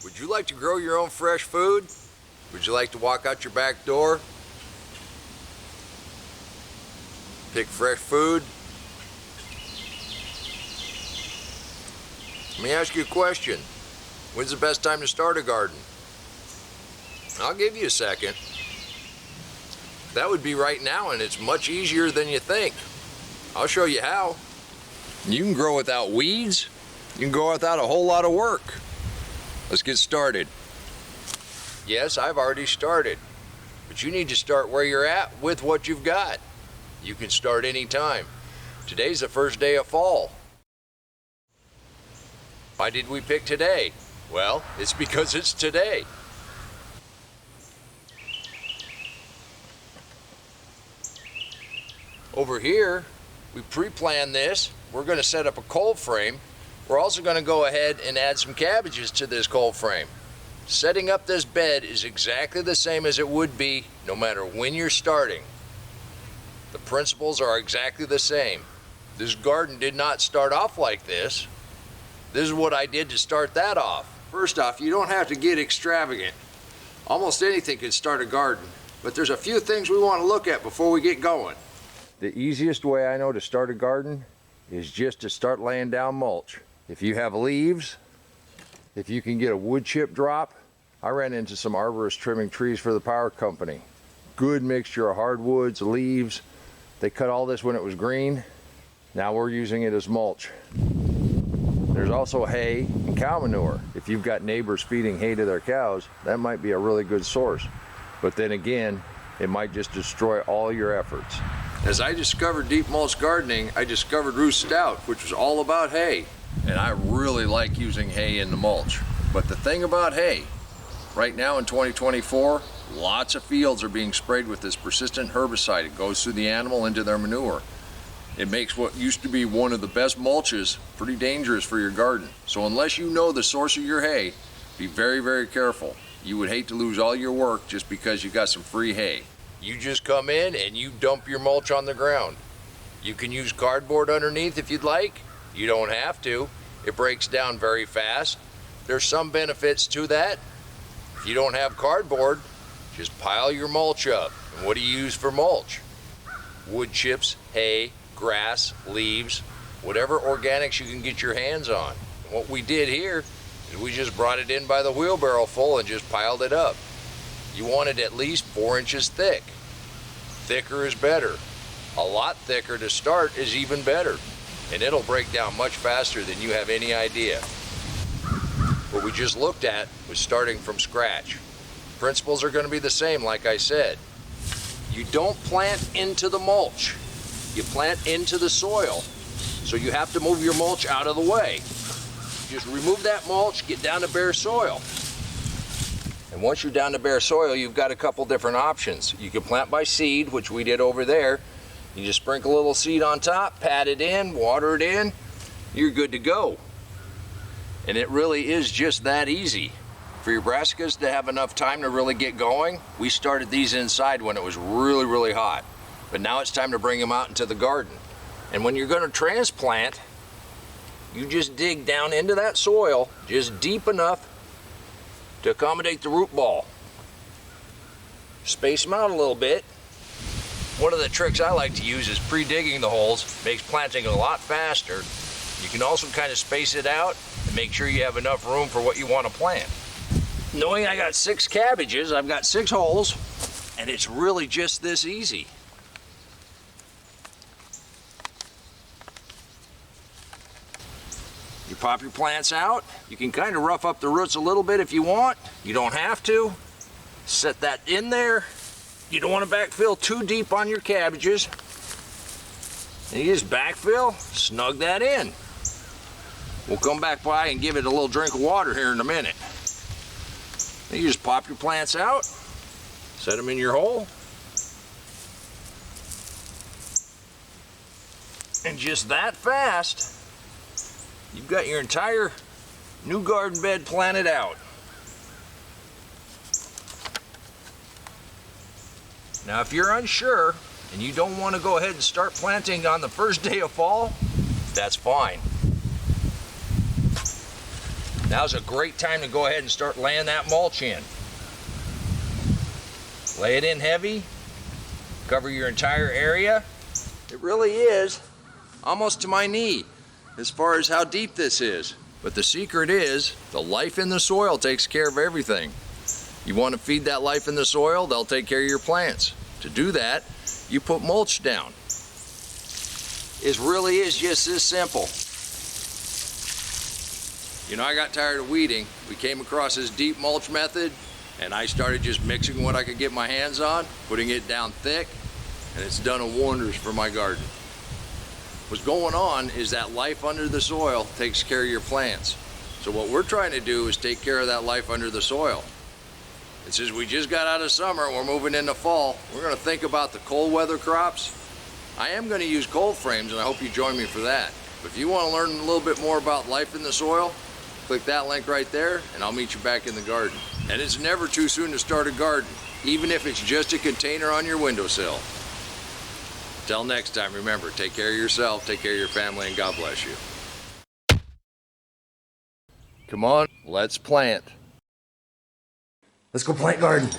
Would you like to grow your own fresh food? Would you like to walk out your back door, pick fresh food? Let me ask you a question. When's the best time to start a garden? I'll give you a second. That would be right now, and it's much easier than you think. I'll show you how. You can grow without weeds. You can grow without a whole lot of work. Let's get started. Yes, I've already started, but you need to start where you're at with what you've got. You can start anytime. Today's the first day of fall. Why did we pick today? Well, it's because it's today. Over here, we pre-planned this. We're going to set up a cold frame. We're also going to go ahead and add some cabbages to this cold frame. Setting up this bed is exactly the same as it would be no matter when you're starting. The principles are exactly the same. This garden did not start off like this. This is what I did to start that off. First off, you don't have to get extravagant. Almost anything can start a garden, but there's a few things we want to look at before we get going. The easiest way I know to start a garden is just to start laying down mulch. If you have leaves, if you can get a wood chip drop. I ran into some arborists trimming trees for the power company. Good mixture of hardwoods, leaves. They cut all this when it was green. Now we're using it as mulch. There's also hay and cow manure. If you've got neighbors feeding hay to their cows, that might be a really good source. But then again, it might just destroy all your efforts. As I discovered deep mulch gardening, I discovered Ruth Stout, which was all about hay. And I really like using hay in the mulch. But the thing about hay, right now in 2024, lots of fields are being sprayed with this persistent herbicide. It goes through the animal into their manure. It makes what used to be one of the best mulches pretty dangerous for your garden. So unless you know the source of your hay, be very, very careful. You would hate to lose all your work just because you got some free hay. You just come in and you dump your mulch on the ground. You can use cardboard underneath if you'd like. You don't have to. It breaks down very fast. There's some benefits to that. If you don't have cardboard, just pile your mulch up. And what do you use for mulch? Wood chips, hay, grass, leaves, whatever organics you can get your hands on. And what we did here is we just brought it in by the wheelbarrow full and just piled it up. You want it at least 4 inches thick. Thicker is better. A lot thicker to start is even better. And it'll break down much faster than you have any idea. What we just looked at was starting from scratch. Principles are going to be the same, like I said. You don't plant into the mulch. You plant into the soil. So you have to move your mulch out of the way. Just remove that mulch, get down to bare soil. And once you're down to bare soil, you've got a couple different options. You can plant by seed, which we did over there. You just sprinkle a little seed on top, pat it in, water it in, you're good to go. And it really is just that easy. For your brassicas to have enough time to really get going, we started these inside when it was really, really hot. But now it's time to bring them out into the garden. And when you're going to transplant, you just dig down into that soil just deep enough to accommodate the root ball. Space them out a little bit. One of the tricks I like to use is pre-digging the holes. Makes planting a lot faster. You can also kind of space it out and make sure you have enough room for what you want to plant. Knowing I got 6 cabbages, I've got 6 holes, and it's really just this easy. You pop your plants out. You can kind of rough up the roots a little bit if you want. You don't have to. Set that in there. You don't want to backfill too deep on your cabbages. And you just backfill, snug that in. We'll come back by and give it a little drink of water here in a minute. Then you just pop your plants out, set them in your hole, and just that fast, you've got your entire new garden bed planted out. Now if you're unsure and you don't want to go ahead and start planting on the first day of fall, that's fine. Now's a great time to go ahead and start laying that mulch in. Lay it in heavy, cover your entire area. It really is almost to my knee as far as how deep this is. But the secret is the life in the soil takes care of everything. You want to feed that life in the soil, they'll take care of your plants. To do that, you put mulch down. It really is just this simple. You know, I got tired of weeding. We came across this deep mulch method, and I started just mixing what I could get my hands on, putting it down thick, and it's done wonders for my garden. What's going on is that life under the soil takes care of your plants. So what we're trying to do is take care of that life under the soil. And since we just got out of summer and we're moving into fall, we're going to think about the cold weather crops. I am going to use cold frames, and I hope you join me for that. But if you want to learn a little bit more about life in the soil, click that link right there, and I'll meet you back in the garden. And it's never too soon to start a garden, even if it's just a container on your windowsill. Till next time, remember, take care of yourself, take care of your family, and God bless you. Come on, let's plant. Let's go plant garden.